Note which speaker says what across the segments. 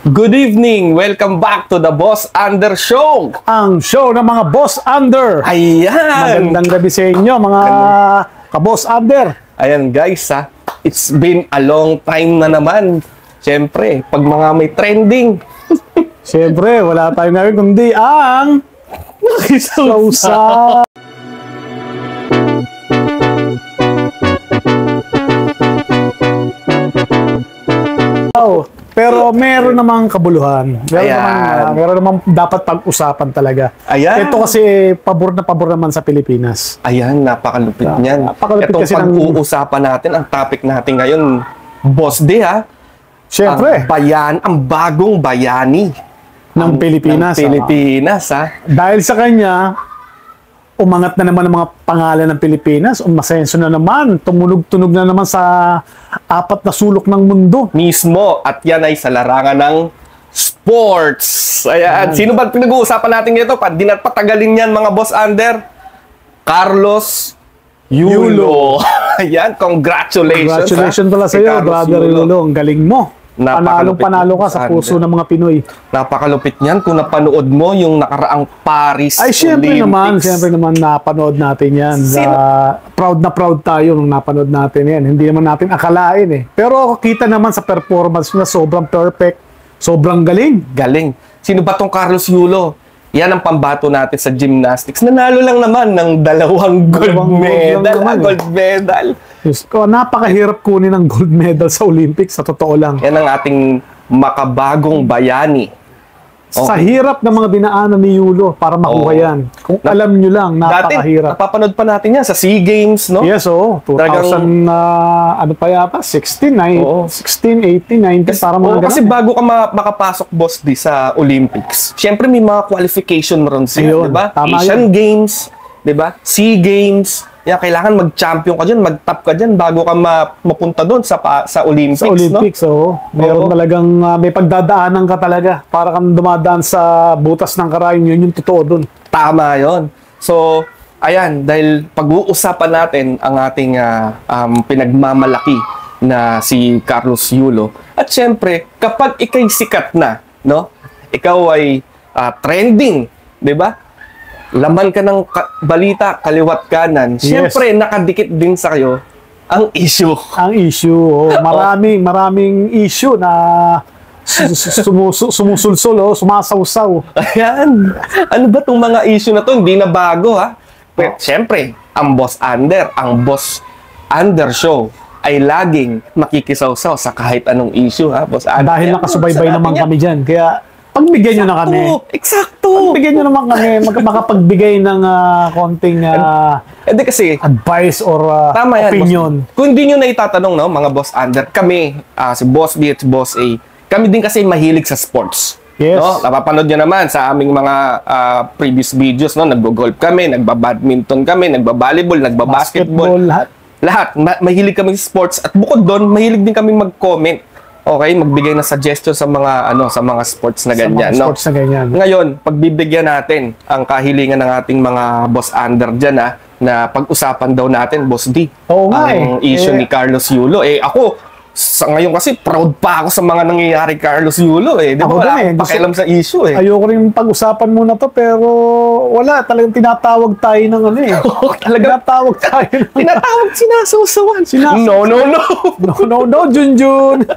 Speaker 1: Good evening! Welcome back to the Boss Under Show!
Speaker 2: Ang show ng mga Boss Under!
Speaker 1: Ayan!
Speaker 2: Magandang gabi sa inyo mga ka-Boss Under!
Speaker 1: Ayan guys ha, it's been a long time na naman. Siyempre, pag mga may trending.
Speaker 2: Siyempre, wala tayong gawin kundi ang Nakisausa! Pero meron namang kabuluhan. Meron namang dapat pag-usapan talaga.
Speaker 1: Ayan.
Speaker 2: Ito kasi pabor na pabor naman sa Pilipinas.
Speaker 1: Ayan, napakalupit niyan.
Speaker 2: Napakalupit
Speaker 1: Itong
Speaker 2: kasi
Speaker 1: pag-uusapan natin, ang topic natin ngayon, Boss D ha.
Speaker 2: Siyempre.
Speaker 1: Ang bagong bayani
Speaker 2: ng Pilipinas.
Speaker 1: Ng Pilipinas ha.
Speaker 2: Dahil sa kanya, umangat na naman ang mga pangalan ng Pilipinas, umasenso na naman, tumunog-tunog na naman sa apat na sulok ng mundo.
Speaker 1: Mismo, at yan ay sa larangan ng sports. Ayan. Sino ba pinag-uusapan natin ito? Di na patagalin yan mga Boss Under. Carlos Yulo. Ayan, congratulations.
Speaker 2: Congratulations pala sa iyo, Brother Yulo. Ang galing mo. Panalo ka sa puso ng mga Pinoy.
Speaker 1: Napakalupit niyan kung napanood mo yung nakaraang Paris
Speaker 2: Ay, siyempre
Speaker 1: Olympics.
Speaker 2: naman napanood natin yan. Proud na proud tayo nung napanood natin yan. Hindi naman natin akalain eh. Pero kita naman sa performance niya, sobrang perfect. Sobrang galing.
Speaker 1: Galing. Sino ba tong Carlos Yulo? Yan ang pambato natin sa gymnastics. Nanalo lang naman ng dalawang gold medal. Gold medal.
Speaker 2: Napakahirap kunin ng gold medal sa Olympics, sa totoo lang.
Speaker 1: Yan ang ating makabagong bayani.
Speaker 2: Sa hirap ng mga dinaanan ni Yulo para makuha yan. Kung alam nyo lang, napakahirap.
Speaker 1: Dati, napapanood pa natin yan sa SEA Games, no?
Speaker 2: Yes, oo. 2000, ano pa yata? 16, 18, 19, para mga ganun.
Speaker 1: Kasi bago ka makapasok, Boss D, sa Olympics, syempre may mga qualification rounds yan, di ba? Asian Games, di ba? SEA Games. Yeah, kailangan mag-champion ka dyan, mag-top ka dyan bago ka mapunta doon sa Olympics,
Speaker 2: sa Olympics,
Speaker 1: no?
Speaker 2: Meron talagang may pagdadaanan ka talaga para kang dumadaan sa butas ng karayom. Yun yung totoo doon.
Speaker 1: Tama yon. So, ayan, dahil pag-uusapan natin ang ating pinagmamalaki na si Carlos Yulo. At syempre, kapag ikay sikat na, no? Ikaw ay trending, di ba? Laman ka ng balita, kaliwat kanan. Siyempre, nakadikit din sa kayo ang issue.
Speaker 2: Ang issue. Maraming issue na sumusulsul, sumasawsaw.
Speaker 1: Ayan. Ano ba itong mga issue na to? Hindi na bago, ha? Pero, siyempre, ang Boss Under Show ay laging makikisawsaw sa kahit anong issue, ha, Boss Under?
Speaker 2: Dahil nakasubaybay naman kami dyan. Kaya, pagbigyan nyo na kami.
Speaker 1: Eksakto!
Speaker 2: Pagbigyan nyo naman kami. Makapagbigay ng konting
Speaker 1: kasi,
Speaker 2: advice or
Speaker 1: tama yan,
Speaker 2: opinion.
Speaker 1: Kung hindi nyo na itatanong, no, mga Boss Under, kami, si Boss B at Boss A, kami din kasi mahilig sa sports.
Speaker 2: Yes.
Speaker 1: No? Napapanood nyo naman sa aming mga previous videos, no? Nagbo-golf kami, nagbabadminton kami, nagbabalibol, nagbabasketball. Lahat. Mahilig kami sa sports. At bukod doon, mahilig din kami mag-comment. Okay, magbigay ng suggestion sa mga sa mga sports na ganyan,
Speaker 2: no? Sports na ganyan.
Speaker 1: Ngayon, pagbibigyan natin ang kahilingan ng ating mga Boss Under diyan na pag-usapan daw natin, Boss D.
Speaker 2: Oo nga,
Speaker 1: ang issue ni Carlos Yulo. Ako sa ngayon kasi proud pa ako sa mga nangyayari Carlos Yulo Di ba? Wala akong pakialam sa issue
Speaker 2: Ayoko rin pag-usapan muna to, pero wala, talagang tinatawag tayo ng tinatawag tayo.
Speaker 1: Tinatawag, sinasawsawan.
Speaker 2: No, Junjun.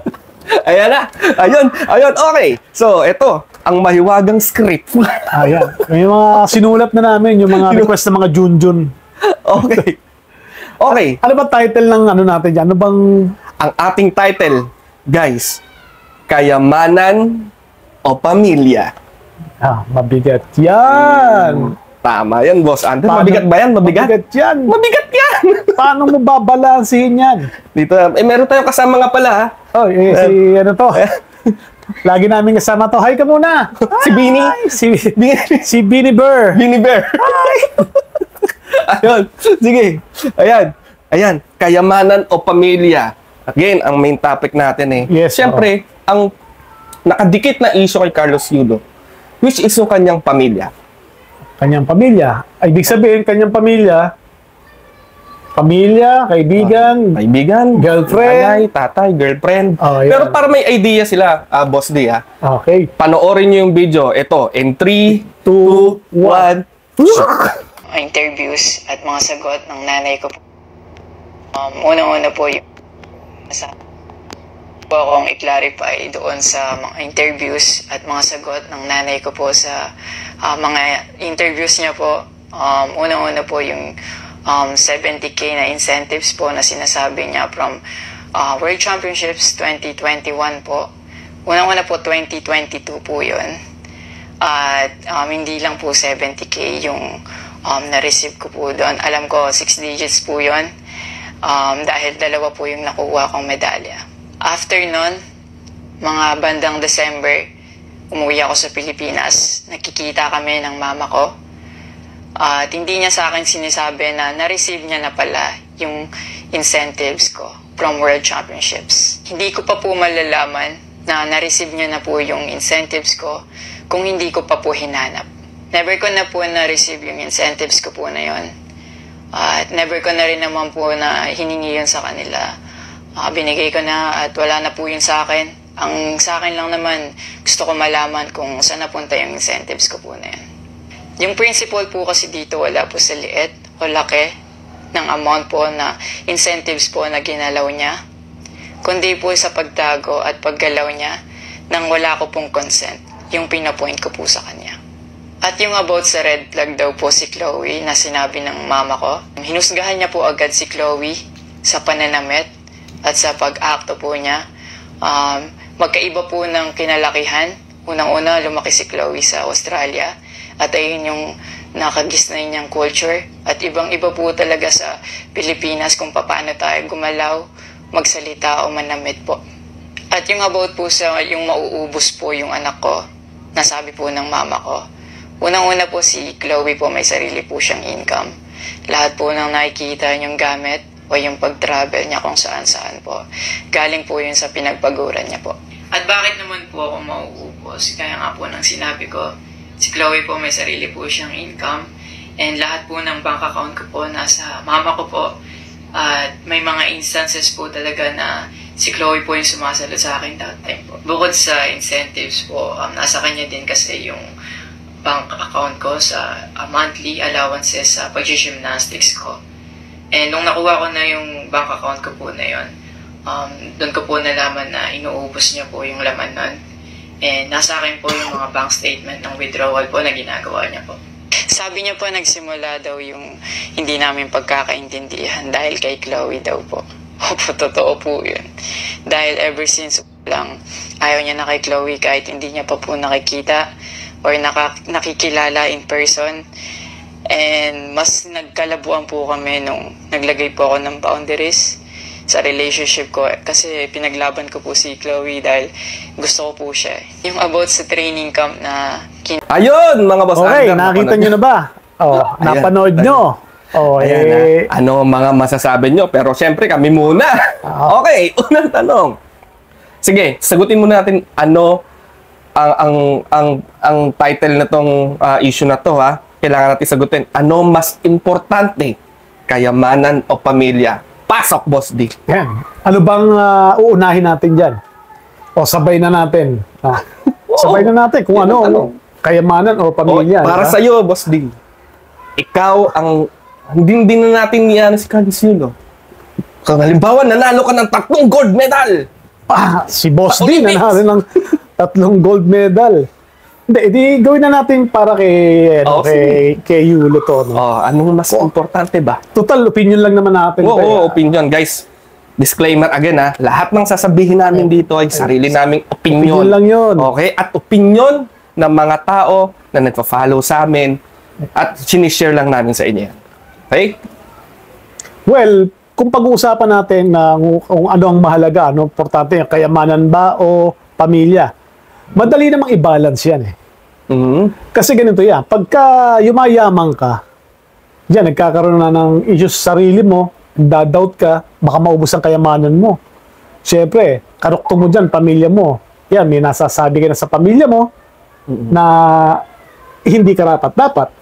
Speaker 1: Ayan na. Ayun. Okay. So, ito. Ang mahiwagang script.
Speaker 2: Ayan. May mga sinulat na namin, yung mga request ng mga Junjun.
Speaker 1: Okay.
Speaker 2: Ano ba title ng natin dyan? Ano bang...
Speaker 1: Ang ating title, guys, Kayamanan o Pamilya?
Speaker 2: Mabigat yan.
Speaker 1: Tama yan, Boss Under. Mabigat ba yan? Mabigat yan. Mabigat yan.
Speaker 2: Paano mo babalansihin yan?
Speaker 1: Dito, meron tayong kasama nga pala, ha?
Speaker 2: Lagi namin kasama to. Hi ka muna.
Speaker 1: Si Bini.
Speaker 2: Si Bini Bear.
Speaker 1: Bini Bear. Hi. Ayun. Sige. Ayan. Kayamanan o pamilya. Again, ang main topic natin
Speaker 2: Yes,
Speaker 1: siyempre, ang nakadikit na issue kay Carlos Yulo, which is yung kanyang pamilya.
Speaker 2: Kanyang pamilya. Ay, ibig sabihin, kanyang pamilya, Pamilya, kaibigan,
Speaker 1: Kaibigan,
Speaker 2: girlfriend.
Speaker 1: nanay, tatay, girlfriend.
Speaker 2: Oh, yan.
Speaker 1: Pero para may idea sila, Boss D,
Speaker 2: Okay.
Speaker 1: panoorin nyo yung video. Ito, in 3, 2, 1.
Speaker 3: Interviews at mga sagot ng nanay ko po. Una-una po yung sa po akong i-clarify doon sa mga interviews at mga sagot ng nanay ko po sa mga interviews niya po. Una-una po yung 70K na incentives po na sinasabi niya from World Championships 2021 po. Unang-una po 2022 po yun. At hindi lang po 70K yung na-receive ko po doon. Alam ko 6 digits po yun dahil dalawa po yung nakuha kong medalya. After nun, mga bandang December, umuwi ako sa Pilipinas. Nakikita kami ng mama ko. At hindi niya sa akin sinasabi na na-receive niya na pala yung incentives ko from World Championships. Hindi ko pa po malalaman na na-receive niya na po yung incentives ko kung hindi ko pa po hinanap. Never ko na po na-receive yung incentives ko po na yun. At never ko na rin naman po na hiningi yun sa kanila. Binigay ko na at wala na po yun sa akin. Ang sa akin lang naman, gusto ko malaman kung saan napunta yung incentives ko po na yun. Yung principle po kasi dito wala po sa liit o laki ng amount po na incentives po na ginalaw niya, kundi po sa pagtago at paggalaw niya nang wala ko pong consent, yung pinapoint ko po sa kanya. At yung about sa red flag daw po si Chloe na sinabi ng mama ko, hinusgahan niya po agad si Chloe sa pananamit at sa pag-acto po niya. Magkaiba po ng kinalakihan. Unang-una, lumaki si Chloe sa Australia. At ayun yung nakagisnay niyang culture. At ibang-iba po talaga sa Pilipinas kung paano tayo gumalaw, magsalita o manamit po. At yung about po sa yung mauubos po yung anak ko, nasabi po ng mama ko. Unang-una po si Chloe po may sarili po siyang income. Lahat po ng nakikita niyong gamit o yung pag-travel niya kung saan-saan po. Galing po yun sa pinagpaguran niya po. At bakit naman po ako mauubos? Kaya nga po nang sinabi ko, si Chloe po may sarili po siyang income and lahat po ng bank account ko po nasa mama ko po. At may mga instances po talaga na si Chloe po yung sumasagot sa akin that time po. Bukod sa incentives po, nasa kanya din kasi yung bank account ko sa monthly allowances sa pag-gymnastics ko. And nung nakuha ko na yung bank account ko po na yun, doon ko po nalaman na inuubos niya po yung laman nun. And nasa akin po yung mga bank statement ng withdrawal po na ginagawa niya po. Sabi niya po nagsimula daw yung hindi namin pagkakaintindihan dahil kay Chloe daw po. Opo, totoo po yun. Dahil ever since lang, ayaw niya na kay Chloe kahit hindi niya pa po nakikita or nakikilala in person. And mas nagkalabuan po kami nung naglagay po ako ng boundaries sa relationship ko kasi pinaglaban ko po si Chloe dahil gusto ko po siya. Yung about sa training camp na
Speaker 1: Ayun, mga boss.
Speaker 2: Okay,
Speaker 1: Under,
Speaker 2: nakita nyo na ba? Oh,
Speaker 1: Ayan,
Speaker 2: napanood
Speaker 1: tayo.
Speaker 2: nyo. Oh,
Speaker 1: Ayan, ano mga masasabi nyo? Pero syempre kami muna. Okay, unang tanong. Sige, sagutin muna natin ano ang title na tong issue na to ha. Kailangan natin sagutin. Ano mas importante? Kayamanan o pamilya? Pasok, Boss D.
Speaker 2: Yan. Ano bang uunahin natin dyan? O sabay na natin. Sabay na natin kung ano, kayamanan o pamilya.
Speaker 1: Para sa iyo, Boss D. Ikaw ang hindi na natin niyan si Carlos Yulo. Kung halimbawa, nanalo ka ng 3 gold medal.
Speaker 2: Si Boss
Speaker 1: Sa
Speaker 2: D
Speaker 1: Olympics.
Speaker 2: nanalo ng 3 gold medal. Hindi, edi gawin na natin para kay kay Yulo to. No?
Speaker 1: Anong mas importante ba?
Speaker 2: Total, opinion lang naman natin.
Speaker 1: Oo, opinion. Guys, disclaimer again ha. Lahat ng sasabihin namin dito ay sarili naming opinion.
Speaker 2: Opinion lang yun.
Speaker 1: Okay? At opinion ng mga tao na nagpa-follow sa amin at sinishare lang namin sa inyo. Okay?
Speaker 2: Well, kung pag-uusapan natin na kung ano ang mahalaga, ano importante, kayamanan ba o pamilya, madali namang i-balance yan eh.
Speaker 1: Mhm.
Speaker 2: Kasi ganito yan, pagka yumayaman ka, diyan, nagkakaroon na ng issues sa sarili mo, dadoubt ka, baka maubos ang kayamanan mo. Siyempre, karukto mo dyan, pamilya mo. Yan, may nasasabi ka na sa pamilya mo na hindi karapat-dapat.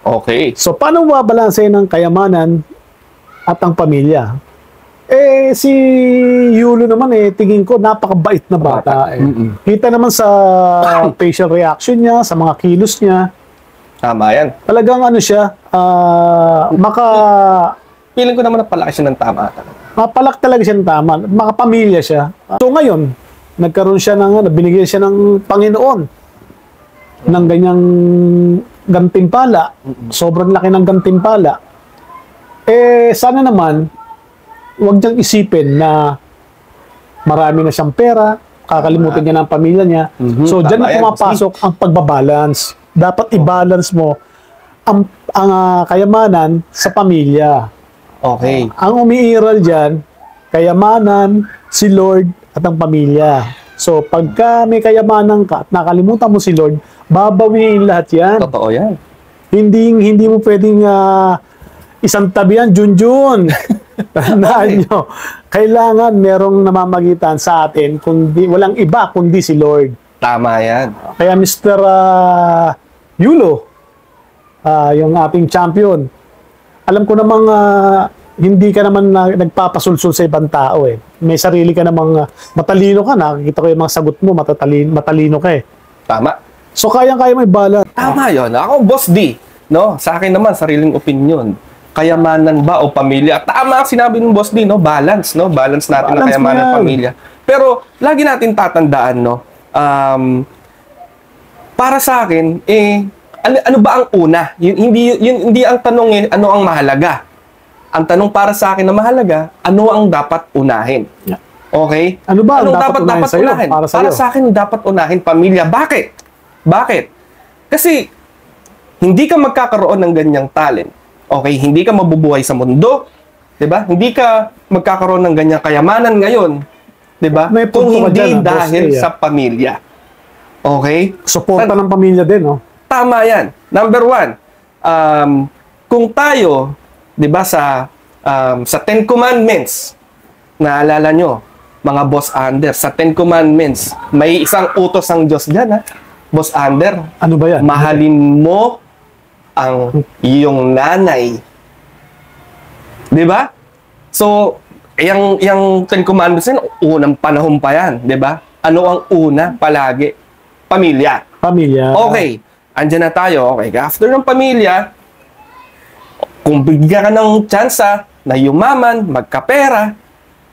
Speaker 1: Okay.
Speaker 2: So, paano mabalanse ng kayamanan at ang pamilya. Eh, si Yulo naman tingin ko napakabait na bata. Kita naman sa facial reaction niya, sa mga kilos niya.
Speaker 1: Tama yan.
Speaker 2: Talagang ano siya,
Speaker 1: Feeling ko naman napalaki siya ng tama.
Speaker 2: mapalak talaga siya ng tama. Makapamilya siya. So ngayon, nagkaroon siya ng, binigyan siya ng Panginoon ng ganyang gantimpala. Sobrang laki ng gantimpala. Eh, sana naman, huwag niyang isipin na marami na siyang pera, kakalimutan niya ng pamilya niya. So, dyan na pumapasok ang pagbabalance. Dapat i-balance mo ang kayamanan sa pamilya.
Speaker 1: Okay.
Speaker 2: Ang umiiral dyan, kayamanan, si Lord at ang pamilya. So, pagka may kayamanan ka at nakalimutan mo si Lord, babawiin lahat yan.
Speaker 1: Totoo yan.
Speaker 2: Hindi mo pwedeng isang tabi yan, Junjun. Tandaan nyo, kailangan merong namamagitan sa atin, kundi, walang iba kundi si Lord.
Speaker 1: Tama yan.
Speaker 2: Kaya Mr. Yulo, yung ating champion, alam ko namang hindi ka naman nagpapasulsul sa ibang tao eh. May sarili ka namang matalino ka, nakikita ko yung mga sagot mo, matalino ka eh.
Speaker 1: Tama.
Speaker 2: So kayang-kaya may balance.
Speaker 1: Tama yon. Ako, Boss D, no? Sa akin naman, sariling opinion. Kayamanan ba o pamilya? Tama ang sinabi ng Boss D, no? Balance, no? Balance natin ang
Speaker 2: Balance
Speaker 1: kayamanan
Speaker 2: mo yan.
Speaker 1: pamilya. Pero, lagi natin tatandaan, no? Para sa akin, ano ba ang una? Hindi ang tanong ano ang mahalaga. Ang tanong para sa akin na mahalaga, ano ang dapat unahin?
Speaker 2: Yeah.
Speaker 1: Okay?
Speaker 2: Ano ba ang
Speaker 1: Anong
Speaker 2: dapat unahin sa'yo?
Speaker 1: unahin?
Speaker 2: Para sa'yo?
Speaker 1: Para sa akin, dapat unahin pamilya. Bakit? Kasi, hindi ka magkakaroon ng ganyang talent. Okay? Hindi ka mabubuhay sa mundo. 'Di ba? Hindi ka magkakaroon ng ganyang kayamanan ngayon. 'Di ba?
Speaker 2: May
Speaker 1: Kung
Speaker 2: punto ka
Speaker 1: hindi
Speaker 2: dyan,
Speaker 1: dahil
Speaker 2: Boss D,
Speaker 1: sa pamilya. Okay?
Speaker 2: Suporta ng pamilya din, no?
Speaker 1: Tama yan. Number one, kung tayo, di ba, sa Ten Commandments, naalala nyo, mga Boss Under, sa Ten Commandments, may isang utos ang Diyos dyan, ha? Boss Under,
Speaker 2: Ano ba yan?
Speaker 1: mahalin mo ang iyong nanay. Di ba? So, yung Ten Commandments, unang panahon pa yan, di ba? Ano ang una palagi? Pamilya.
Speaker 2: Pamilya.
Speaker 1: Okay, andyan na tayo. Okay, after ng pamilya, kung bigyan ka ng tsansa na yumaman, magkapera,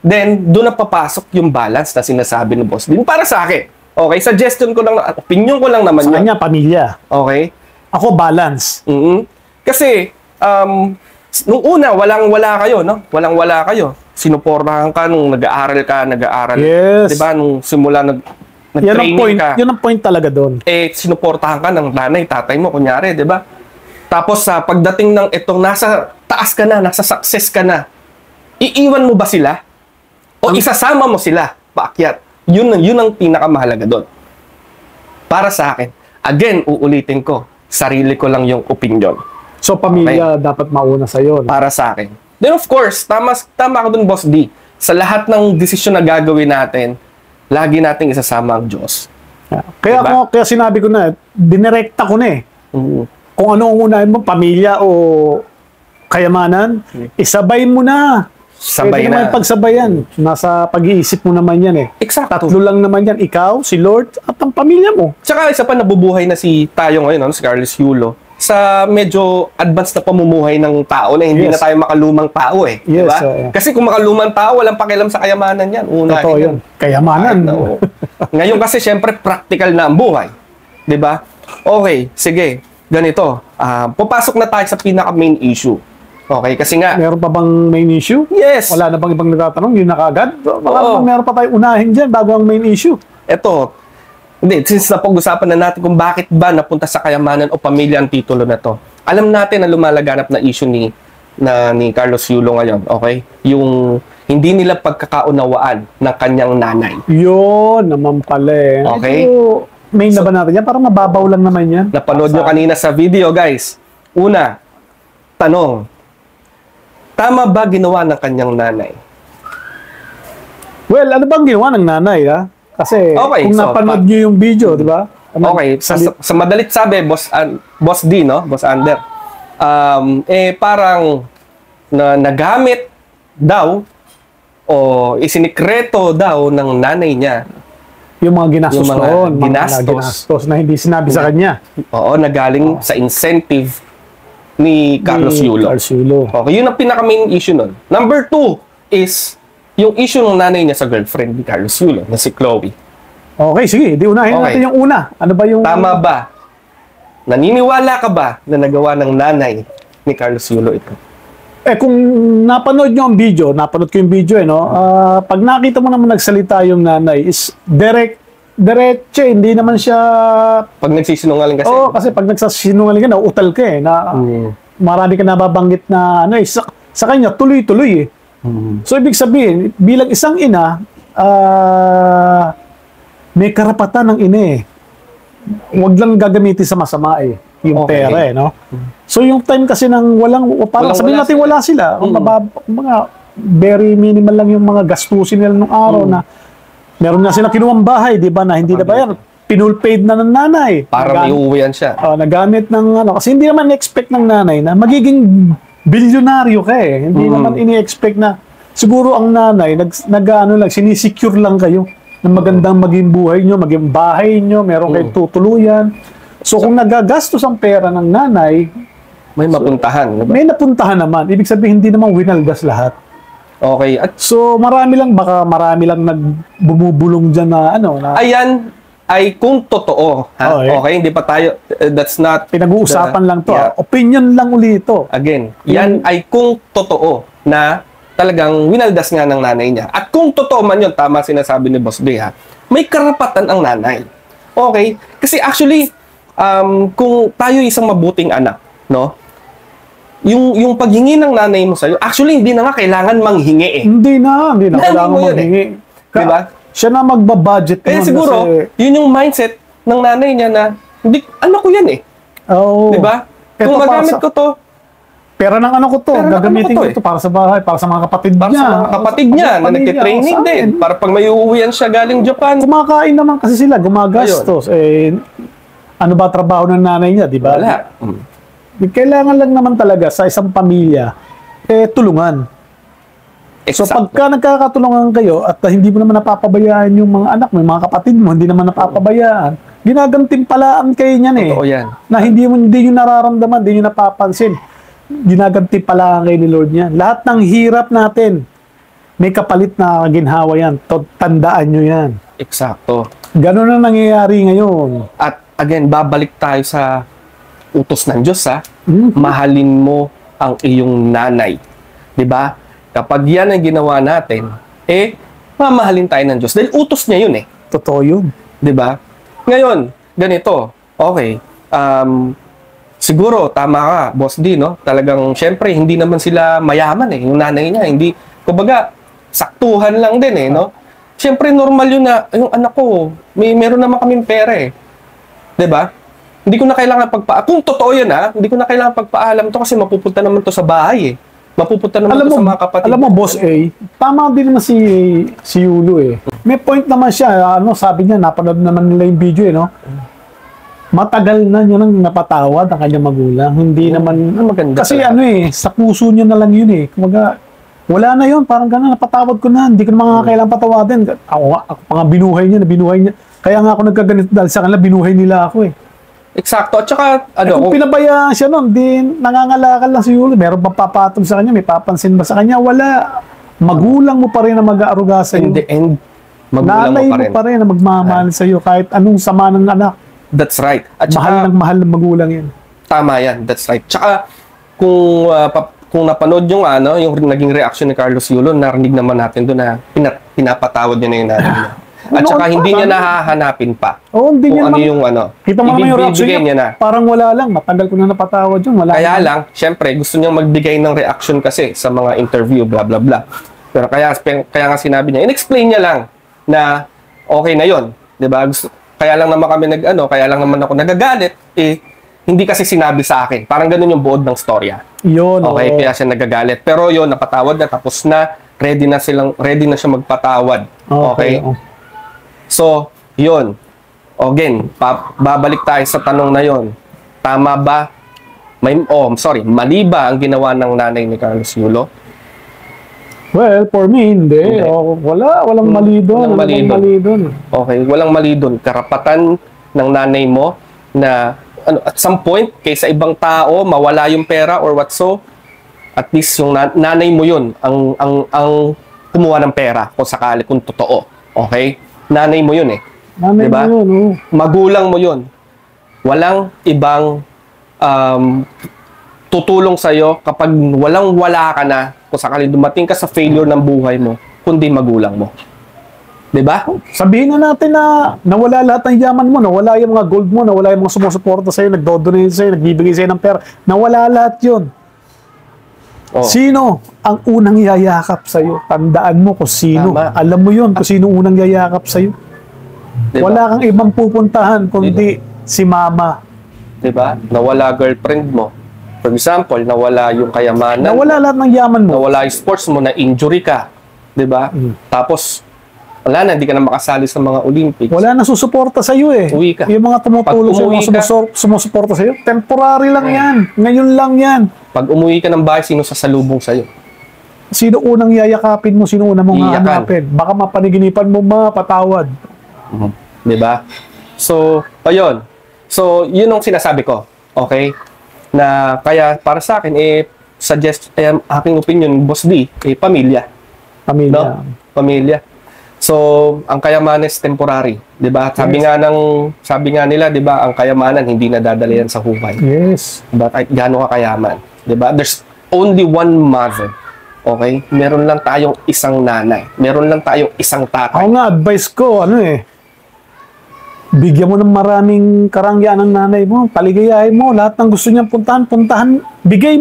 Speaker 1: then doon na papasok yung balance na sinasabi ng Boss din para sa akin. Okay, suggestion ko lang, opinion ko lang naman
Speaker 2: Sa
Speaker 1: yun.
Speaker 2: kanya, pamilya.
Speaker 1: Okay?
Speaker 2: Ako, balance.
Speaker 1: Kasi, nung una, walang-wala kayo, no? Walang-wala kayo. Sinuportahan ka nung nag-aaral.
Speaker 2: Yes.
Speaker 1: Diba? Nung simula
Speaker 2: Yan ang
Speaker 1: nag-training
Speaker 2: point.
Speaker 1: ka.
Speaker 2: Yun ang point talaga doon.
Speaker 1: Sinuportahan ka ng nanay, tatay mo, kunyari, di ba? Tapos sa pagdating ng itong nasa taas ka na, nasa success ka na, iiwan mo ba sila? O isasama mo sila paakyat? Yun ang pinakamahalaga doon. Para sa akin, again, uulitin ko, sarili ko lang yung opinion.
Speaker 2: So, pamilya dapat mauna sa'yo. No?
Speaker 1: Para sa akin. Then of course, tama ka dun, Boss D. Sa lahat ng desisyon na gagawin natin, lagi nating isasama ang Diyos.
Speaker 2: Kaya,
Speaker 1: Diba?
Speaker 2: kaya sinabi ko na, dinirekta ko na eh. Kung ano ang unahin mo, pamilya o kayamanan, isabay mo na.
Speaker 1: Sabay
Speaker 2: Pwede naman
Speaker 1: na.
Speaker 2: pagsabayan. Nasa pag-iisip mo naman yan eh.
Speaker 1: Exacto.
Speaker 2: Tatlo lang naman yan. Ikaw, si Lord, at ang pamilya mo.
Speaker 1: Tsaka isa pa, nabubuhay na tayo ngayon, no? Si Carlos Yulo, sa medyo advanced na pamumuhay ng tao na hindi
Speaker 2: Yes.
Speaker 1: na tayo makalumang tao eh.
Speaker 2: Yes,
Speaker 1: Diba?
Speaker 2: oo.
Speaker 1: Kasi kung makalumang tao, walang pakialam sa kayamanan yan. Una,
Speaker 2: Totoo yun. Kayamanan.
Speaker 1: Oo. Ngayon kasi syempre practical na ang buhay. 'Di ba? Okay, sige. Ganito. Papasok na tayo sa pinaka main issue. Okay, kasi nga
Speaker 2: Meron pa bang main issue?
Speaker 1: yes.
Speaker 2: Wala na bang ibang nagtatanong? Yun na kagad? Baka
Speaker 1: Oo.
Speaker 2: meron pa tayo unahin dyan bago ang main issue.
Speaker 1: Ito. Hindi, since napag-usapan na natin kung bakit ba napunta sa kayamanan o pamilya ang titulo na to. Alam natin na lumalaganap na issue ni Carlos Yulo ngayon, okay? Yung hindi nila pagkakaunawaan ng kanyang nanay.
Speaker 2: Yun naman pala eh.
Speaker 1: Okay.
Speaker 2: Ito, main na ba natin yan? Parang mababaw lang naman yan.
Speaker 1: Napanood nyo kanina sa video, guys. Una, tanong, tama ba ginawa ng kanyang nanay?
Speaker 2: Well, ano bang ginawa ng nanay, ha? Kasi
Speaker 1: Okay,
Speaker 2: kung
Speaker 1: so,
Speaker 2: napanood nyo yung video, di ba? Ano,
Speaker 1: Okay, sa madalit sabi, Boss D, no? Boss Under. Parang na nagamit daw o isinikreto daw ng nanay niya.
Speaker 2: Yung mga ginastos
Speaker 1: Yung mga
Speaker 2: doon,
Speaker 1: ginastos.
Speaker 2: na hindi sinabi sa kanya.
Speaker 1: Oo, na galing sa incentive ni Carlos Yulo.
Speaker 2: Carlos Yulo.
Speaker 1: Okay, yun ang pinaka-main issue nun. Number 2 is yung issue ng nanay niya sa girlfriend ni Carlos Yulo, na si Chloe.
Speaker 2: Okay, sige. Di unahin
Speaker 1: Okay.
Speaker 2: natin yung una. Ano ba yung...
Speaker 1: Tama ba? Naniniwala ka ba na nagawa ng nanay ni Carlos Yulo ito?
Speaker 2: Kung napanood nyo ang video, napanood ko yung video, no? Pag nakita mo naman nagsalita yung nanay, is diretso, hindi naman siya...
Speaker 1: Pag nagsisinungaling kasi.
Speaker 2: Oo, kasi pag nagsasinungaling ka, nauutal ka eh. Na, marami ka nababanggit na, ano eh, sa kanya, tuloy-tuloy eh. So, ibig sabihin, bilang isang ina, may karapatan ng ina eh. Huwag lang gagamitin sa masama eh. Yung
Speaker 1: Okay.
Speaker 2: pera eh, no? So, yung time kasi ng parang sabihin natin wala sila. Mga very minimal lang yung mga gastusin nila nung araw na meron na sila kinuwang bahay, di ba, na hindi na bayan. Pinul-paid na ng nanay.
Speaker 1: Para may uuwian siya.
Speaker 2: Nagamit ng ano. Kasi hindi naman expect ng nanay na magiging bilyonaryo ka eh. Hindi naman ini-expect na siguro ang nanay sinisecure lang kayo na magandang maging buhay nyo, maging bahay nyo, meron kayong tutuluyan. So kung nagagastos ang pera ng nanay,
Speaker 1: May mapuntahan. Diba?
Speaker 2: may napuntahan naman. Ibig sabihin, hindi naman winaldas lahat.
Speaker 1: Okay. At
Speaker 2: So baka marami lang nagbumubulong dyan na ano. Na
Speaker 1: ayan ay kung totoo. Ha?
Speaker 2: Okay.
Speaker 1: Okay, hindi pa tayo, that's not...
Speaker 2: pinag-uusapan lang to.
Speaker 1: Yeah.
Speaker 2: Opinion lang uli ito.
Speaker 1: Again, yan ay kung totoo na talagang winaldas nga ng nanay niya. At kung totoo man yun, tama sinasabi ni Boss Bay, ha, may karapatan ang nanay. Okay? Kasi actually, kung tayo isang mabuting anak, no? Yung paghingi ng nanay mo sa'yo, actually, hindi na nga kailangan manghingi eh.
Speaker 2: Hindi na
Speaker 1: Nanay
Speaker 2: kailangan
Speaker 1: mo yun
Speaker 2: manghingi.
Speaker 1: Diba?
Speaker 2: Siya na magbabudget
Speaker 1: Kaya
Speaker 2: nun
Speaker 1: siguro,
Speaker 2: kasi-
Speaker 1: yun yung mindset ng nanay niya na, hindi, ano ko yan eh.
Speaker 2: Oo.
Speaker 1: Diba?
Speaker 2: Ito
Speaker 1: Kung
Speaker 2: para
Speaker 1: magamit
Speaker 2: sa-
Speaker 1: ko to,
Speaker 2: Pera ng anak ko to.
Speaker 1: Pera ng
Speaker 2: Gagamitin
Speaker 1: anak ko
Speaker 2: ko
Speaker 1: to
Speaker 2: to para sa bahay, para sa mga kapatid
Speaker 1: para
Speaker 2: niya.
Speaker 1: sa mga kapatid niya na
Speaker 2: pamilya,
Speaker 1: nagtitraining
Speaker 2: sa
Speaker 1: din.
Speaker 2: akin.
Speaker 1: Para pag may uuwian siya galing Japan,
Speaker 2: Kumakain naman kasi sila, gumagastos. Ano ba trabaho ng nanay niya, di ba?
Speaker 1: wala.
Speaker 2: Kailangan lang naman talaga sa isang pamilya, tulungan. So
Speaker 1: Exacto.
Speaker 2: pagka nagkakatulungan kayo at hindi mo naman napapabayaan yung mga anak mo, yung mga kapatid mo, hindi naman napapabayaan, ginagantimpalaan kayo niyan eh.
Speaker 1: Totoo yan.
Speaker 2: Na hindi nyo nararamdaman, hindi nyo napapansin. Ginagantimpalaan kayo ni Lord niyan. Lahat ng hirap natin, may kapalit na ginhawa yan. Tandaan nyo yan.
Speaker 1: Eksakto.
Speaker 2: Ganun na nangyayari ngayon.
Speaker 1: At again, babalik tayo sa utos ng Diyos, ha?
Speaker 2: Mhm.
Speaker 1: Mahalin mo ang iyong nanay. 'Di ba? Kapag yan ang ginawa natin, mamahalin tayo ng Diyos. Dahil utos niya yun eh.
Speaker 2: Totoo yun.
Speaker 1: 'Di ba? Ngayon, ganito. Okay. Siguro, tama ka, Boss D, no? Talagang, syempre, hindi naman sila mayaman eh. Yung nanay niya, hindi, kumbaga, saktuhan lang din eh, no? Syempre, normal yun na, yung anak ko, meron naman kaming pera eh. 'Di ba? Hindi ko na kailangan kung totoo yun ha, hindi ko na kailangan pagpaalam to kasi mapupunta naman to sa bahay eh. Mapupunta naman to sa mga kapatid.
Speaker 2: Alam mo, Boss A, tama din naman si Yulo eh. May point naman siya, sabi niya, napanood naman nila yung video eh, no? Matagal na niya nang napatawad ang kanyang magulang. Hindi naman,
Speaker 1: maganda
Speaker 2: kasi
Speaker 1: talaga.
Speaker 2: sa puso niya na lang yun eh. Kumaga, wala na yun, parang gano'n, napatawad ko na, hindi ko na kailangan patawadin. Ako nga, binuhay niya. Kaya nga ako nagkaganito dahil sa kanila, binuhay nila ako eh.
Speaker 1: Eksakto. At saka,
Speaker 2: Kung pinabayaan siya nun, di nangangalakal lang si Yulo. Meron pa papatol sa kanya, may papansin ba sa kanya? Wala. Magulang mo pa rin na mag-aaruga sa
Speaker 1: in
Speaker 2: iyo.
Speaker 1: the end, magulang
Speaker 2: Nanay
Speaker 1: mo pa rin.
Speaker 2: mo pa rin na magmamahal sa iyo kahit anong sama ng anak.
Speaker 1: That's right. At
Speaker 2: Mahal ng magulang yan.
Speaker 1: tama yan. That's right. Tsaka, kung napanood yung yung naging reaction ni Carlos Yulo, narinig naman natin doon na pinapatawad niya na yung nanay niya. At saka hindi niya nahahanapin pa.
Speaker 2: Oo, hindi niya
Speaker 1: Kung ano
Speaker 2: naman.
Speaker 1: yung
Speaker 2: Kita mo naman yung reaction
Speaker 1: ibibigay
Speaker 2: niya.
Speaker 1: niya na.
Speaker 2: Parang wala lang. Matagal ko na napatawad yun. Wala
Speaker 1: Kaya
Speaker 2: lang.
Speaker 1: lang, syempre, gusto niyang magbigay ng reaction kasi sa mga interview, blah, blah, blah. Pero kaya nga sinabi niya, in-explain niya lang na okay na yon, 'di ba? Kaya lang naman kami kaya lang naman ako nagagalit, hindi kasi sinabi sa akin. Parang ganun yung buod ng storya.
Speaker 2: Yun,
Speaker 1: Okay,
Speaker 2: oo.
Speaker 1: kaya siya nagagalit. Pero yon, napatawad na, tapos na, ready na siya magpatawad. Okay?
Speaker 2: oo.
Speaker 1: So, yun. Again, babalik tayo sa tanong na yon. Tama ba mali ba ang ginawa ng nanay ni Carlos Yulo?
Speaker 2: Well, for me, hindi.
Speaker 1: Hindi.
Speaker 2: Walang mali doon.
Speaker 1: Walang mali
Speaker 2: Walang mali doon.
Speaker 1: Okay, walang mali doon. Karapatan ng nanay mo na at some point, kaysa ibang tao, mawala yung pera or what so, at least yung nanay mo yun, ang kumuha ng pera kung sakali, kung totoo. Okay? Nanay mo yun eh.
Speaker 2: Nanay
Speaker 1: Diba?
Speaker 2: mo yun, oh.
Speaker 1: Magulang mo yun. Walang ibang tutulong sa'yo kapag walang-wala ka na, kung sakali dumating ka sa failure ng buhay mo, kundi magulang mo. Diba?
Speaker 2: Sabihin na natin na nawala lahat ng yaman mo, nawala yung mga gold mo, nawala yung mga sumusuporta sa'yo, nagdodonate sa'yo, nagbibigay sa'yo ng pera. Nawala lahat yun.
Speaker 1: Oh.
Speaker 2: Sino ang unang yayakap sa'yo? Tandaan mo kung sino.
Speaker 1: Tama.
Speaker 2: Alam mo yun kung sino unang yayakap sa'yo.
Speaker 1: Diba?
Speaker 2: Wala kang ibang pupuntahan kundi si mama.
Speaker 1: Diba? Nawala girlfriend mo. For example, nawala yung kayamanan.
Speaker 2: Nawala lahat ng yaman mo.
Speaker 1: Nawala yung sports mo, na injury ka. 'Di ba? Tapos wala na, hindi ka na makasali sa mga Olympics.
Speaker 2: Wala na susuporta sa iyo eh.
Speaker 1: Uwi ka.
Speaker 2: Yung mga tumutulong
Speaker 1: Pag
Speaker 2: sa
Speaker 1: umuwi
Speaker 2: mga sumusuporta sa iyo, temporary lang 'yan. Ngayon lang 'yan.
Speaker 1: Pag umuwi ka ng bahay, sino sasalubong sa'yo?
Speaker 2: Sino unang yayakapin mo, sino unang mong
Speaker 1: Iyakan.
Speaker 2: hahanapin? Baka mapaniginipan mo, mapatawad.
Speaker 1: 'Di ba? So, ayun. So, yun ang sinasabi ko. Okay? Na kaya para sa akin, suggest, aking opinion, Boss D, pamilya.
Speaker 2: Pamilya.
Speaker 1: No? Pamilya. So, ang kayamanan is temporary, 'di ba? Sabi nga nila, 'di ba, ang kayamanan hindi nadadala yan sa hukay.
Speaker 2: Yes.
Speaker 1: Diba? Kahit gaano ka kayaman, 'di ba? There's only one mother. Okay? Meron lang tayong isang nanay. Meron lang tayong isang tatay.
Speaker 2: Ako nga, advice ko, bigyan mo ng maraming karangyaan ng nanay mo, paligayahin mo, lahat ng gusto niyang puntahan, ibigay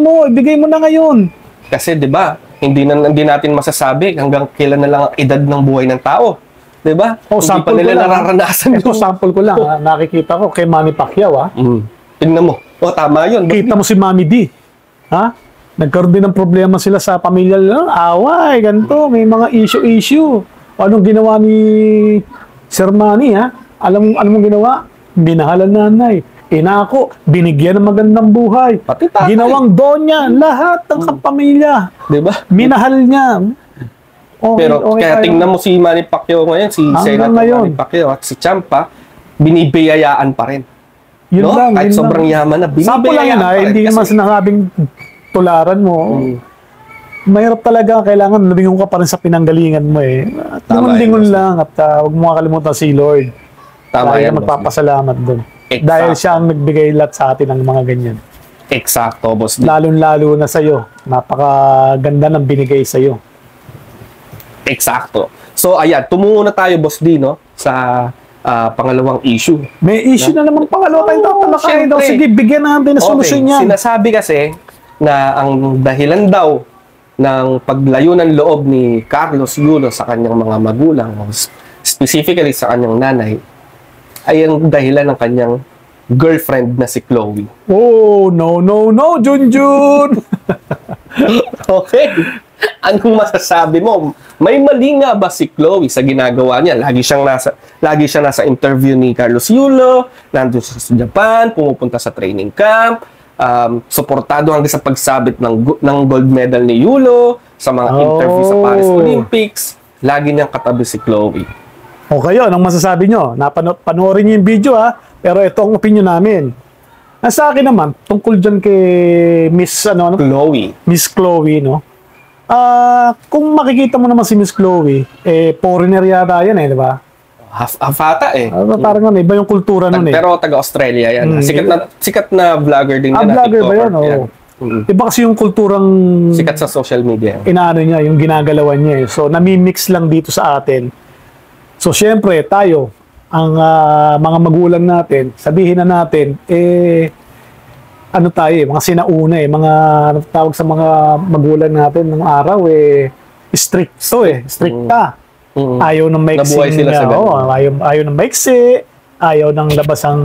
Speaker 2: mo na ngayon.
Speaker 1: Kasi 'di ba, hindi natin masasabi hanggang kailan na lang ang edad ng buhay ng tao. 'Di ba? Hindi pa
Speaker 2: sample
Speaker 1: nila
Speaker 2: ko lang,
Speaker 1: nararanasan
Speaker 2: Ito, sample ko lang, nakikita ko kay Manny Pacquiao,
Speaker 1: Tingnan mo. Tama 'yun.
Speaker 2: Kita mo si Mami D. Nagkaroon din ng problema sila sa pamilya nila. Away, ganito, may mga issue. Anong ginawa ni Sir Manny, Alam mo ginawa? Binahalan nanay. Inako, binigyan ng magandang buhay.
Speaker 1: Pati tatay.
Speaker 2: Ginawang donya, lahat ng kapamilya.
Speaker 1: 'Di ba?
Speaker 2: Minahal niya. Okay,
Speaker 1: Pero kaya tingnan mo si Manny Pacquiao ngayon, si
Speaker 2: Hanggang
Speaker 1: Senator
Speaker 2: ngayon.
Speaker 1: Manny Pacquiao at si Champa, binibiyayaan pa rin.
Speaker 2: Yun
Speaker 1: No?
Speaker 2: lang,
Speaker 1: Kahit
Speaker 2: yun
Speaker 1: sobrang
Speaker 2: lang.
Speaker 1: yaman na,
Speaker 2: Sample lang
Speaker 1: binibiyayaan
Speaker 2: yun,
Speaker 1: pa rin.
Speaker 2: hindi naman
Speaker 1: Kasi-
Speaker 2: sinasabing tularan mo. Mahirap talaga, kailangan lumingon ka pa rin sa pinanggalingan mo eh.
Speaker 1: Tama
Speaker 2: Lingon-lingon
Speaker 1: yun,
Speaker 2: lang at huwag mo makalimutan si Lord.
Speaker 1: Tama
Speaker 2: Tayo
Speaker 1: yan, boss.
Speaker 2: magpapasalamat doon.
Speaker 1: Exact.
Speaker 2: Dahil siya ang nagbigay lahat sa atin ng mga ganyan.
Speaker 1: Eksakto, boss. D.
Speaker 2: Lalo-lalo na sa'yo. Napakaganda ng binigay sa'yo.
Speaker 1: Eksakto. So, ayan, tumungo na tayo, boss D, no? Sa pangalawang issue.
Speaker 2: May issue na namang pangalawa tayong tatalakayin daw.
Speaker 1: syempre.
Speaker 2: Sige, bigyan natin ng solusyon yan.
Speaker 1: Sinasabi kasi na ang dahilan daw ng paglayo ng loob ni Carlos Yulo sa kanyang mga magulang, specifically sa kanyang nanay, ay ang dahilan ng kanyang girlfriend na si Chloe.
Speaker 2: Oh, no, Junjun!
Speaker 1: Okay. Anong masasabi mo? May mali nga ba si Chloe sa ginagawa niya? Lagi siya nasa interview ni Carlos Yulo, nandun siya sa Japan, pumupunta sa training camp, suportado hanggang sa pagsabit ng gold medal ni Yulo, sa mga interview sa Paris Olympics. Lagi niyang katabi si Chloe.
Speaker 2: O kayo, anong masasabi nyo? Panoorin nyo yung video pero ito ang opinion namin. Sa akin naman, tungkol dyan kay Miss Chloe, no? Kung makikita mo naman si Miss Chloe, foreigner yata yan di ba?
Speaker 1: Hafata
Speaker 2: Parang iba yung kultura nun
Speaker 1: Pero taga-Australia yan. Sikat na vlogger din yan.
Speaker 2: Vlogger ba
Speaker 1: TikToker.
Speaker 2: yun? Iba kasi yung kulturang
Speaker 1: Sikat sa social media.
Speaker 2: inaano niya, yung ginagalawan niya. So, nami-mix lang dito sa atin. So, syempre, tayo, ang mga magulang natin, sabihin na natin, ano tayo, mga sinauna mga tawag sa mga magulang natin ng araw, stricta. Ayaw ng maiksi.
Speaker 1: Nabuhay sila sa ganun.
Speaker 2: Ayaw ng maiksi, ayaw ng labasang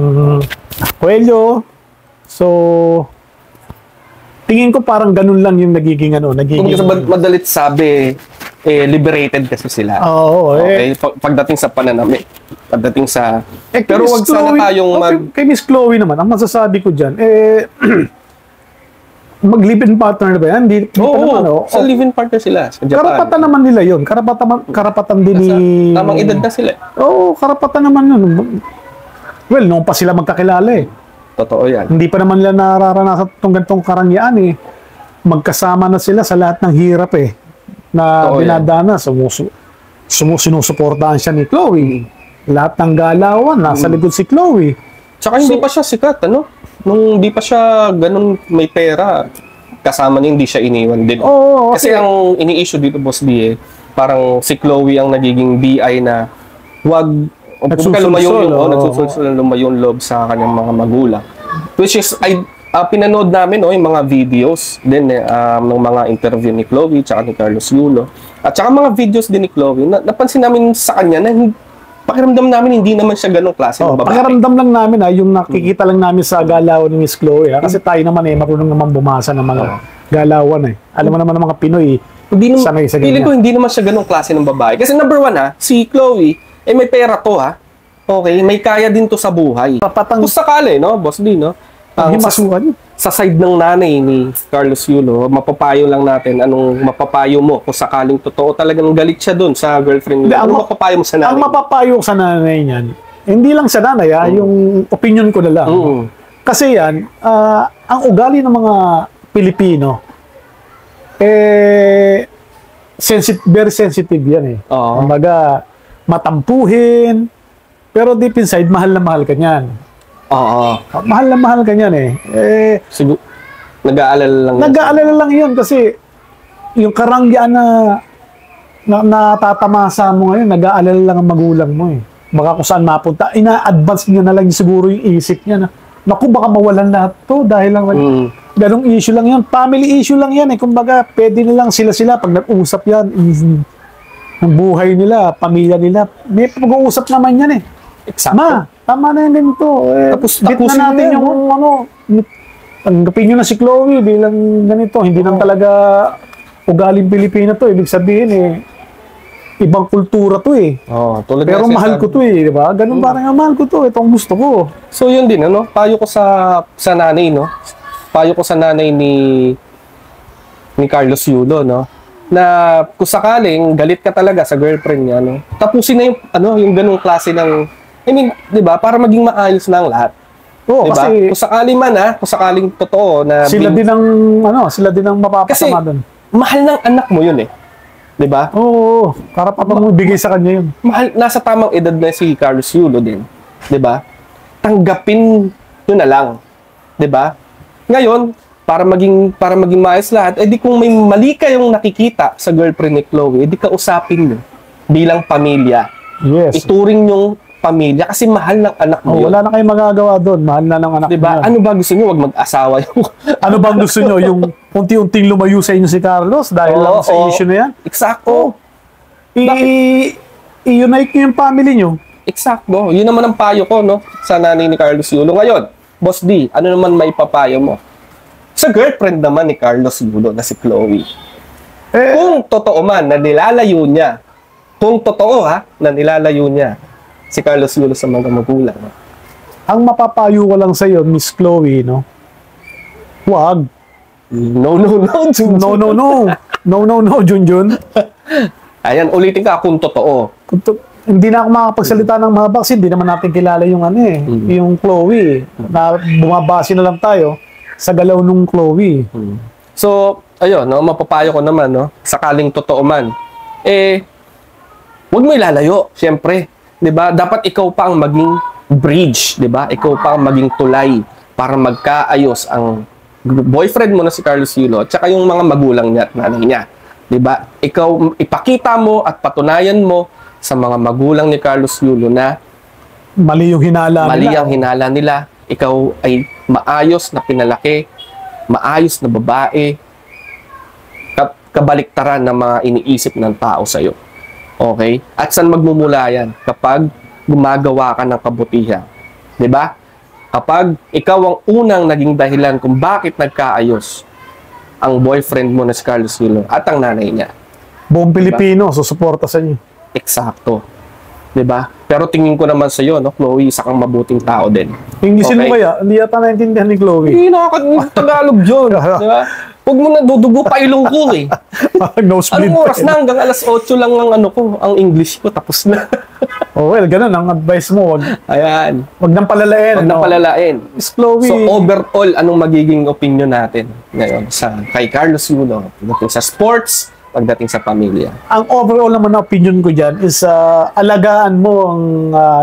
Speaker 2: kwelyo. So, tingin ko parang ganun lang yung nagiging
Speaker 1: Kung madalit sabi, liberated kasi sila.
Speaker 2: Oo,
Speaker 1: okay? Pagdating sa pananamit. Pagdating sa... pero wag sana tayong
Speaker 2: kay Miss Chloe naman, ang masasabi ko dyan, Mag-live-in partner ba yan? Hindi pa naman,
Speaker 1: Oo, sa live-in partner sila sa Japan.
Speaker 2: Karapatan naman nila yun. Karapatan din ni...
Speaker 1: Tamang edad na sila.
Speaker 2: Oo, karapatan naman yun. Well, noon pa sila magkakilala eh.
Speaker 1: Totoo yan.
Speaker 2: Hindi pa naman nila nararanasan itong ganitong karangyaan eh. Magkasama na sila sa lahat ng hirap eh. Na
Speaker 1: Totoo yan.
Speaker 2: dinadana. Sinusuportahan siya ni Chloe. Lahat ng galawan, nasa likod si Chloe.
Speaker 1: Tsaka hindi pa siya sikat, ano? Nung hindi pa siya ganun may pera, kasama niya, hindi siya iniwan din.
Speaker 2: Oo,
Speaker 1: Kasi ang ini-issue dito, Boss D, parang si Chloe ang nagiging DI na wag
Speaker 2: Nagsusulsol,
Speaker 1: nagsusulsol ng lumayo yung loob sa kanyang mga magulang. Which is, pinanood namin yung mga videos din ng mga interview ni Chloe tsaka ni Carlos Yulo. At tsaka mga videos din ni Chloe, napansin namin sa kanya na pakiramdam namin hindi naman siya ganong klase ng babae.
Speaker 2: Pakiramdam lang namin yung nakikita lang namin sa galawan ni Miss Chloe. Kasi tayo naman marunong naman bumasa ng mga galawan eh. Alam mo naman ng mga Pinoy,
Speaker 1: Hindi naman,
Speaker 2: sanay sa
Speaker 1: feeling
Speaker 2: ganyan.
Speaker 1: ko hindi naman siya ganong klase ng babae. Kasi number one si Chloe, may pera to Okay, may kaya din to sa buhay.
Speaker 2: Papatang
Speaker 1: Kung sakali, no, Boss D, no?
Speaker 2: himasukan.
Speaker 1: Sa side ng nanay ni Carlos Yulo, mapapayo lang natin anong mapapayo mo kung sakaling totoo talagang galit siya dun sa girlfriend niya. Ano mapapayo mo sa nanay?
Speaker 2: Ang mapapayo ko sa nanay niyan, hindi lang sa nanay yung opinion ko na lang. Kasi yan, ang ugali ng mga Pilipino, very sensitive yan eh.
Speaker 1: Oo.
Speaker 2: Kumbaga, matampuhin, pero deep inside, mahal na mahal ka niyan.
Speaker 1: Oo.
Speaker 2: Mahal na mahal ka niyan eh.
Speaker 1: Siguro, nag-aalala lang.
Speaker 2: Nag-aalala lang yun kasi yung karangyan na natatamasa mo ngayon, nag-aalala lang ang magulang mo eh. Baka kung saan mapunta, ina-advance niya na lang siguro yung isip niya na, naku, baka mawalan lahat to dahil lang ganong issue lang yan. Family issue lang yan eh. Kumbaga, pwede na lang sila pag nag-usap yan, ang buhay nila, pamilya nila, may pag-uusap naman yan eh.
Speaker 1: Exacto.
Speaker 2: Ma, tama na yan ganito.
Speaker 1: Tapusin
Speaker 2: na natin
Speaker 1: mo yan,
Speaker 2: yung tanggapin nyo na si Chloe bilang ganito. Hindi lang talaga ugaling Pilipina to. Ibig sabihin ibang kultura to eh.
Speaker 1: Tulad
Speaker 2: Pero
Speaker 1: nga
Speaker 2: mahal
Speaker 1: sinasabi-
Speaker 2: ko to eh, di ba? Ganun parang mahal ko to. Ito ang gusto ko.
Speaker 1: So yun din, ano? Payo ko sa nanay, no? Payo ko sa nanay ni Carlos Yulo, no? Na kung sakaling galit ka talaga sa girlfriend niya, no? Tapusin na yung ganung klase ng, 'di ba? Para maging maayos na ang lahat.
Speaker 2: Oo,
Speaker 1: 'Di ba?
Speaker 2: kasi
Speaker 1: Kung sakaling man, kung sakaling totoo na
Speaker 2: sila din ang
Speaker 1: kasi
Speaker 2: mapapasama doon.
Speaker 1: mahal ng anak mo yun 'Di ba?
Speaker 2: Oo, karapatan mo bigay sa kanya yun.
Speaker 1: Mahal, nasa tamang edad na si Carlos Yulo din, 'di ba? Tanggapin yun na lang, 'di ba? Ngayon, para maging maayos lahat, di kung may mali kayong nakikita sa girlfriend ni Chloe, di kausapin nyo bilang pamilya.
Speaker 2: Yes.
Speaker 1: Ituring yung pamilya kasi mahal ng anak mo yun.
Speaker 2: Wala na kayong magagawa doon. Mahal na ng anak
Speaker 1: Di ba?
Speaker 2: niya.
Speaker 1: Ano ba gusto nyo? Wag mag-asawa yung...
Speaker 2: Ano bang gusto nyo? Yung unti-unting lumayo sa inyo si Carlos dahil lang sa issue na yan?
Speaker 1: Eksakto.
Speaker 2: I-unite nyo yung family nyo.
Speaker 1: Eksakto. Yun naman ang payo ko, no? Sa nanay ni Carlos Yulo. Ngayon, Boss D, ano naman may papayo mo? Sa girlfriend naman ni Carlos Yulo na si Chloe. Kung totoo man na nilalayo niya, kung totoo na nilalayo niya si Carlos Yulo sa mga magulang.
Speaker 2: Ang mapapayo ko lang sa'yo, Miss Chloe, no? Wag.
Speaker 1: No, Junjun.
Speaker 2: No, Junjun.
Speaker 1: Ayan, ulitin ka kung totoo.
Speaker 2: Hindi na ako makapagsalita ng mahaba kasi hindi naman natin kilala yung yung Chloe. Na bumabase na lang tayo sa galaw nung Chloe.
Speaker 1: So, ayun, no, mapapayo ko naman, no, sakaling totoo man, huwag mo ilalayo, syempre. 'Di ba? Dapat ikaw pa ang maging bridge, 'di ba? Ikaw pa ang maging tulay para magkaayos ang boyfriend mo na si Carlos Yulo at saka yung mga magulang niya at nanay niya. 'Di ba? Ikaw ipakita mo at patunayan mo sa mga magulang ni Carlos Yulo na
Speaker 2: Mali yung hinala
Speaker 1: mali
Speaker 2: nila.
Speaker 1: ang hinala nila. Ikaw ay maayos na pinalaki, maayos na babae, kabaliktaran ng mga iniisip ng tao sa'yo. Okay? At saan magmumula yan? Kapag gumagawa ka ng kabutihan. 'Di ba? Kapag ikaw ang unang naging dahilan kung bakit nagkaayos ang boyfriend mo na si Carlos Yulo at ang nanay niya.
Speaker 2: Buong Pilipino, susuporta sa inyo.
Speaker 1: Eksakto. 'Di ba? Pero tingin ko naman sa iyo, no, Chloe, isa kang mabuting tao din.
Speaker 2: English mo
Speaker 1: Okay.
Speaker 2: kaya? Hindi yata naintindihan ni Chloe.
Speaker 1: Hindi nakaka-Tagalog yun. Di ba? Huwag mo na dudugo pa ilong ko eh.
Speaker 2: Nosebleed
Speaker 1: Anong
Speaker 2: pa
Speaker 1: oras
Speaker 2: yun.
Speaker 1: na? Hanggang alas 8 lang ang ano ko, ang English ko, tapos na.
Speaker 2: Oh, well, ganun ang advice mo.
Speaker 1: Ayan.
Speaker 2: Wag nang palalain.
Speaker 1: Huwag na
Speaker 2: ano.
Speaker 1: palalain.
Speaker 2: Miss Chloe.
Speaker 1: So overall, anong magiging opinion natin ngayon sa kay Carlos Yulo pagdating sa sports, pagdating sa pamilya?
Speaker 2: Ang overall naman na opinion ko dyan is alagaan mo ang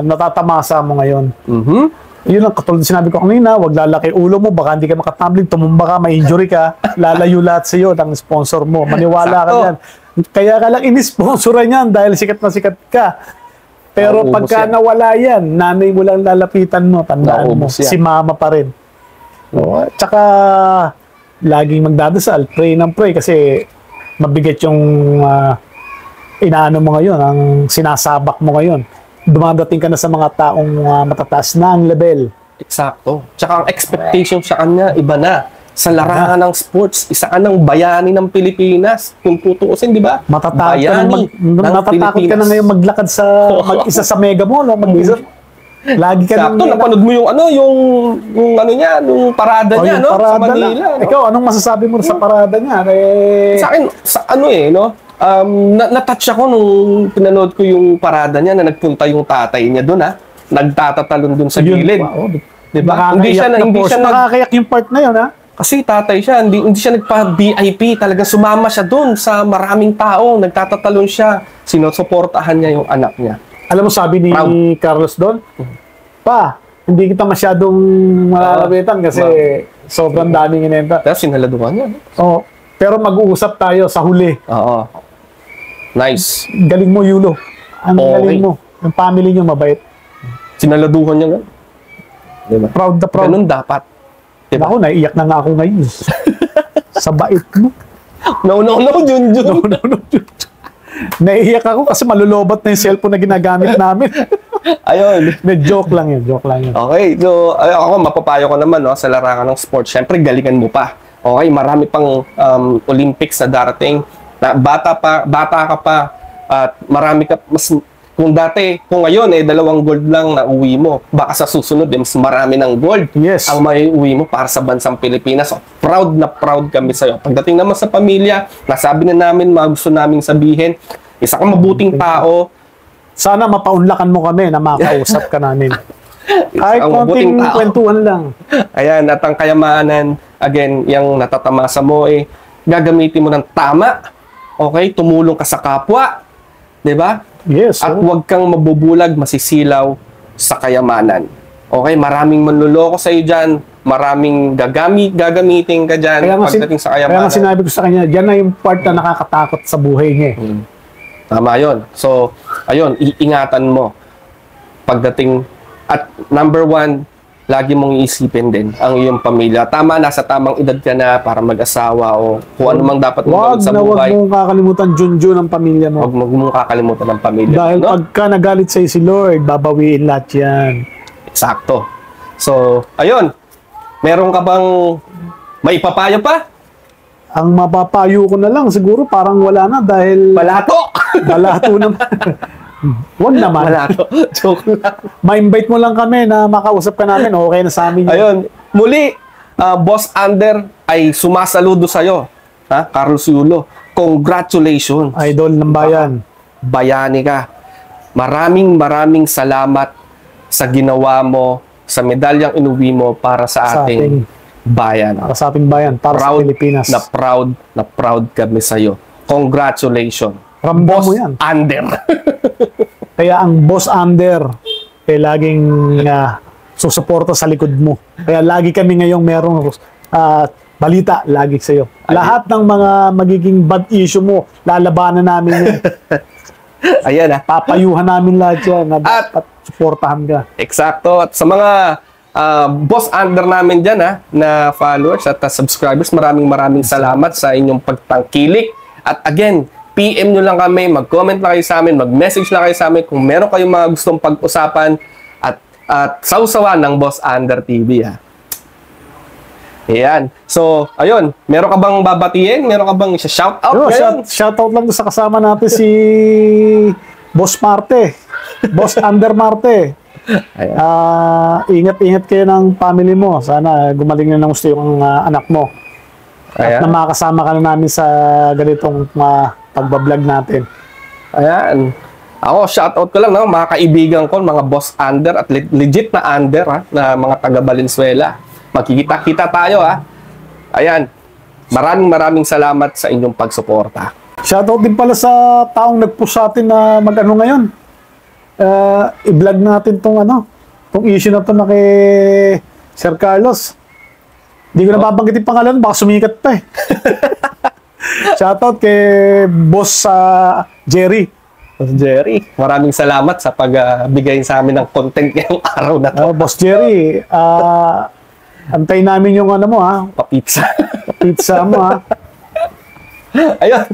Speaker 2: natatamasa mo ngayon.
Speaker 1: Mhm.
Speaker 2: Yun ang katulad sinabi ko kanina, wag lalaki ulo mo, baka hindi ka makatumbling, tumumba ka, ma-injury ka, lalayo lahat sa iyo ng sponsor mo. Maniwala ka
Speaker 1: Sakto.
Speaker 2: dyan. Kaya ka lang inisponsoran yan dahil sikat na sikat ka. Pero
Speaker 1: Nauubos
Speaker 2: pagka
Speaker 1: yan.
Speaker 2: nawala yan, nanay mo lang lalapitan mo, tandaan mo,
Speaker 1: Nauubos yan.
Speaker 2: si mama pa rin. Tsaka, laging magdadasal, pray ng pray kasi mabigat yung inaano mo ngayon, ang sinasabak mo ngayon. Dumadating ka na sa mga taong matataas na ang level.
Speaker 1: Eksakto. Tsaka ang expectation sa kanya, iba na. Sa larangan ng sports, isa ka ng bayani ng Pilipinas. Kung tutuusin, di ba?
Speaker 2: Matatakot ka, matatakot ka na ngayon maglakad sa mag-isa sa Mega Mall. Mag-isa. Lagi ka
Speaker 1: Sakto,
Speaker 2: nang
Speaker 1: napanood mo yung ano, yung ano niya, yung parada niya,
Speaker 2: yung
Speaker 1: no? Sa
Speaker 2: parada
Speaker 1: Manila.
Speaker 2: na.
Speaker 1: No?
Speaker 2: Ikaw, anong masasabi mo sa parada niya?
Speaker 1: Sa akin, sa ano no? Na-touch ako nung pinanood ko yung parada niya na nagpunta yung tatay niya doon, ha? Nagtatatalon doon sa gilid. Di ba? Hindi siya
Speaker 2: nakakayak yung part na yun, ha?
Speaker 1: Kasi tatay siya, hindi siya nagpa-VIP, talaga sumama siya doon sa maraming tao, nagtatatalon siya, sinusuportahan niya yung anak niya.
Speaker 2: Alam mo, sabi ni
Speaker 1: Proud.
Speaker 2: Carlos doon, pa, hindi kita masyadong malalapitan kasi sobrang daming inenta.
Speaker 1: Pero sinaladuhan niya. No?
Speaker 2: Oh, pero mag-uusap tayo sa huli.
Speaker 1: Oo. Nice.
Speaker 2: Galing mo, Yulo. Ang
Speaker 1: Okay.
Speaker 2: galing mo. Yung family niyo mabait.
Speaker 1: Sinaladuhan niya nga. Diba?
Speaker 2: Proud na proud.
Speaker 1: Ganun dapat. Diba?
Speaker 2: Ako, naiiyak na nga ako ngayon. Sa bait mo.
Speaker 1: No, Junjun.
Speaker 2: No. Naiiyak ako kasi malulobat na yung cellphone na ginagamit namin.
Speaker 1: Ayun.
Speaker 2: Joke lang yun.
Speaker 1: Okay, so ako mapapayo ko naman no, sa larangan ng sports. Siyempre, galingan mo pa. Okay, marami pang Olympics na darating. Na bata ka pa at marami ka kung ngayon 2 gold lang na uwi mo, baka sa susunod mas marami ng gold
Speaker 2: Yes.
Speaker 1: ang may uwi mo para sa bansang Pilipinas. So, proud na proud kami sa iyo. Pagdating naman sa pamilya, nasabi na namin, mga gusto naming sabihin, isa kang mabuting tao,
Speaker 2: Sana mapaunlakan mo kami na makausap ka namin. Kahit
Speaker 1: Ang
Speaker 2: konting
Speaker 1: mabuting tao.
Speaker 2: kwentuhan lang.
Speaker 1: Ayan, at ang kayamanan, again, yung natatamasa mo, gagamitin mo ng tama. Okay? Tumulong ka sa kapwa. 'Di ba?
Speaker 2: Yes.
Speaker 1: At huwag kang mabubulag, masisilaw sa kayamanan. Okay? Maraming manluloko sa iyo dyan. Maraming gagamitin ka dyan pagdating sa
Speaker 2: kaya
Speaker 1: kayamanan.
Speaker 2: nga sinabi ko sa kanya, dyan na yung part na nakakatakot sa buhay niya.
Speaker 1: Tama yun. So, ayun, iingatan mo. Pagdating, at number 1, lagi mong iisipin din ang iyong pamilya. Tama, nasa tamang edad ka na para mag-asawa o kung ano mang dapat mong gawin sa
Speaker 2: Wag
Speaker 1: buhay.
Speaker 2: mong kakalimutan Junjun ang pamilya mo.
Speaker 1: Huwag mong kakalimutan ng pamilya.
Speaker 2: Dahil
Speaker 1: no?
Speaker 2: pagka nagalit sa'yo si Lord, babawiin lahat yan.
Speaker 1: Eksakto. So, ayun. Meron ka bang may papayo pa?
Speaker 2: Ang mapapayo ko na lang, siguro parang wala na dahil
Speaker 1: Balato!
Speaker 2: balato naman. Wag naman.
Speaker 1: Balato. Joke lang.
Speaker 2: Ma-invite mo lang kami na makausap ka namin, okay na sa amin. yun.
Speaker 1: Ayun. Muli, Boss Ander ay sumasaludo sa'yo. Ha? Carlos Yulo. Congratulations.
Speaker 2: Idol ng bayan.
Speaker 1: Bayani ka. Maraming salamat sa ginawa mo, sa medalyang inuwi mo para sa ating bayan.
Speaker 2: Para sa ating bayan, para sa Pilipinas.
Speaker 1: Na proud kami sa'yo. Congratulations.
Speaker 2: Ramdam
Speaker 1: Boss
Speaker 2: mo yan.
Speaker 1: Ander.
Speaker 2: Kaya ang Boss Ander, laging susuporta sa likod mo. Kaya lagi kami ngayong merong balita lagi sa'yo. Lahat ng mga magiging bad issue mo, lalabanan namin yan.
Speaker 1: Ayan
Speaker 2: Papayuhan namin lahat yan na
Speaker 1: At-
Speaker 2: dapat suportahan ka.
Speaker 1: Eksakto. At sa mga Boss Ander namin dyan na followers at subscribers, maraming salamat sa inyong pagtangkilik. At again, PM nyo lang kami, mag-comment lang kayo sa amin, mag-message lang kayo sa amin kung meron kayong mga gustong pag-usapan at sausawan ng Boss Ander TV. Ayan. So, ayun. Meron ka bang babatiin? Meron ka bang shoutout ngayon?
Speaker 2: Shoutout lang sa kasama natin si Boss Marte. Boss Under Marte.
Speaker 1: Ayan.
Speaker 2: Ingat-ingat kayo ng family mo. Sana gumaling na ng gusto yung anak mo. At
Speaker 1: Ayan.
Speaker 2: na makasama ka na namin sa ganitong pagbablog natin.
Speaker 1: Ayan. Ako, shoutout ko lang, no? Mga kaibigan ko, mga boss under at legit na under, ha? Na mga taga Valenzuela. Magkikita-kita tayo, ha? Ayan. Maraming salamat sa inyong pagsuporta.
Speaker 2: Shoutout din pala sa taong nag-push sa atin na mag-ano ngayon. I-vlog natin tong issue na to na kay Sir Carlos. Hindi ko na babanggitin pangalan, baka sumikat pa eh. Shoutout kay Boss Jerry.
Speaker 1: Jerry, maraming salamat sa pagbigay sa amin ng content ngayong araw na to.
Speaker 2: Boss Jerry, antay namin yung mo
Speaker 1: Pa-pizza.
Speaker 2: pizza mo
Speaker 1: Ayun.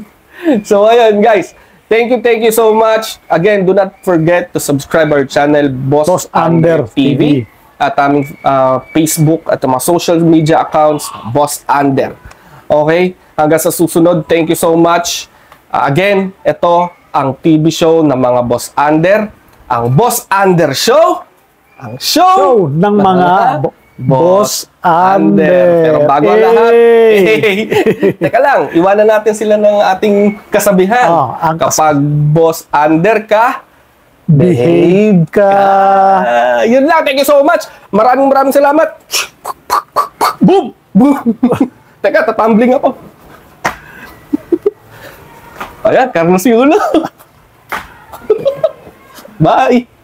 Speaker 1: So, ayun, guys. Thank you so much. Again, do not forget to subscribe our channel, Boss Under TV. At aming Facebook at mga social media accounts, Boss Under. Okay? Hanggang sa susunod, thank you so much. Again, ito ang TV show ng mga Boss Under. Ang Boss Under Show. Ang show
Speaker 2: ng mga Boss Under.
Speaker 1: Pero bago ang lahat, teka lang, iwanan natin sila ng ating kasabihan. Kapag Boss Under ka,
Speaker 2: behave ka.
Speaker 1: Yun lang, thank you so much. Maraming salamat. Boom! Boom! Teka, tatumbling ako. Ayan, Carlos Yulo. Bye!